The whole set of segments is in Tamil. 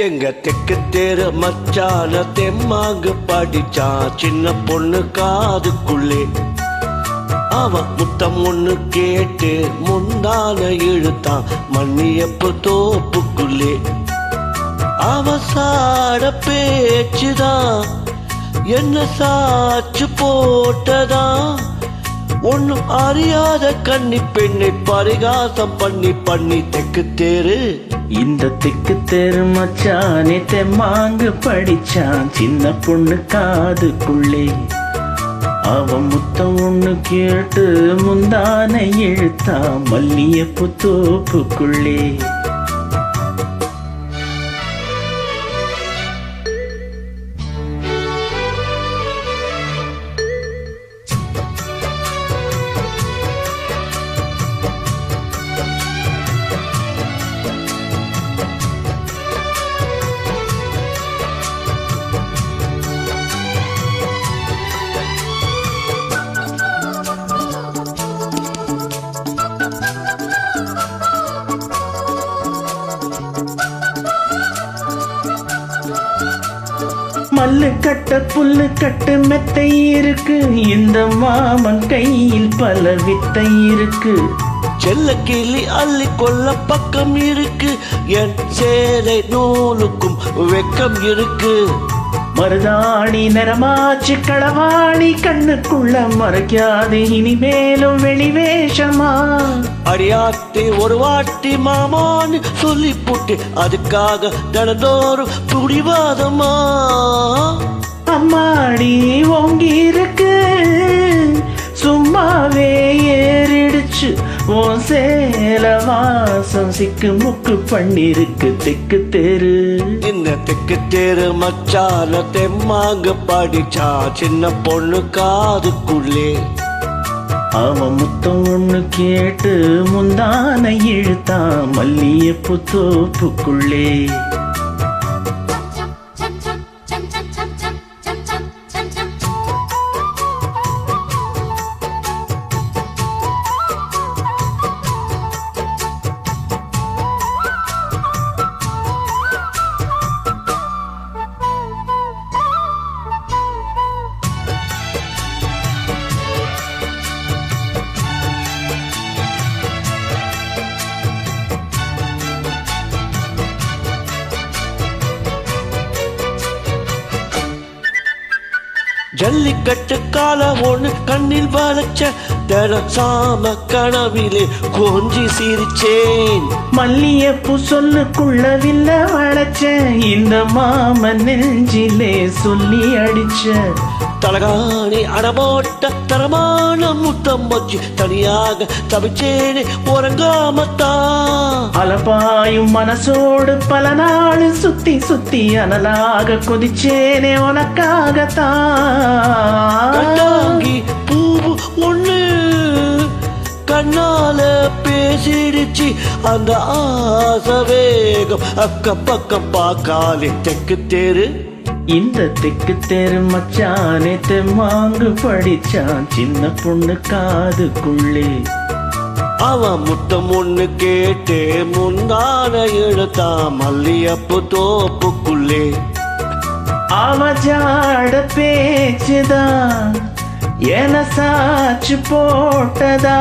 எங்க தெக்கு தேரு மச்சான தெம்மாங்கு படிச்சான் சின்ன பொண்ணு காதுக்குள்ளே. அவன் முத்தம் ஒண்ணு கேட்டு முந்தான இழுத்தான் மண்ணியப்பு தோப்புக்குள்ளே. அவசார பேச்சுதான் என்ன சாச்சு போட்டதான். ஒன்னும் அறியாத கன்னி பெண்ணை பரிகாசம் பண்ணி பண்ணி தெக்கு தேரு. இந்த தெக்கு தேரு மச்சானே தெம்மாங்கு படிச்சான் சின்ன பொண்ணு காதுக்குள்ளே. அவன் முத்தம் ஒண்ணு கேட்டு முந்தான இழுத்தா மல்லியப்பு தோப்புக்குள்ளே. மல்லு கட்ட புல்லு கட்டு மெத்தை இருக்கு, இந்த மாமன் கையில் பல வித்தை இருக்கு. செல்ல கிளி அள்ளி கொள்ள பக்கம் இருக்கு, என் சேலை நூலுக்கும் வெக்கம் இருக்கு. மருதாணி நிறமாச்சு களவாணி கண்ணுக்குள்ள மறைக்காது இனிமேலும் வெளிவேஷமா. அடியாத்தி ஒரு வாட்டி மாமான்னு சொல்லி போட்டு அதுக்காக தினந்தோறும் புடிவாதமா. அம்மாடி ஓங்கி இருக்கு சும்மாவே ஏறிடுச்சு உன் சேல வாசம் சிக்கு முக்கு பண்ணிருக்கு தெக்கு தேரு. இந்த தெக்கு தேரு மச்சான தெம்மாங்க படிச்சா சின்ன பொண்ணு காதுக்குள்ளே. அவன் முத்தம் ஒண்ணு கேட்டு முந்தான இழுத்தா மல்லியப்பு தோப்புக்குள்ளே. ஜல்லிக்கட்டு கால ஒண்ணு கண்ணில் வளைச்ச தரசாம கனவிலே கொஞ்சி சிரிச்சேன். மல்லியப்பு சொல்லுக்குள்ளவில்ல வளைச்ச இந்த மாமன் நெஞ்சிலே சொல்லி அடிச்ச. தலகாணி அடபோட்ட தரமான முத்தம் வச்சு தனியாக தவிச்சேனே உறங்காமத்தான். அலப்பாயும் மனசோடு பல நாள் சுத்தி சுத்தி அனலாக கொதிச்சேனே உனக்காகத்தான். கண்டாங்கி பூவு ஒண்ணு கண்ணால பேசிடுச்சு அந்த ஆசை வேகம் அக்கம் பக்கம் பார்க்காலே தெக்கு தேரு. இந்த தெக்கு தேரு மச்சானே தெம்மாங்கு படிச்சான் சின்ன பொண்ணு காதுக்குள்ளே. அவன் முத்தம் ஒண்ணு கேட்டு முந்தான இழுத்தா மல்லியப்பு தோப்புக்குள்ளே. அவன் ஜாட பேச்சுதான் என சாச்சு போட்டதா.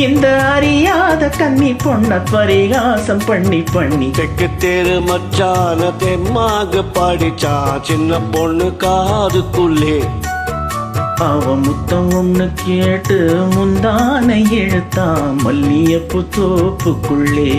இந்த அறியாத கன்னி பொண்ண பரிகாசம் பண்ணி பண்ணி தெக்கு தேரு மச்சான தெம்மாக படிச்சா சின்ன பொண்ணு காதுக்குள்ளே. அவன் முத்தம் ஒண்ணு கேட்டு முந்தான இழுத்தா மல்லியப்பு தோப்புக்குள்ளே.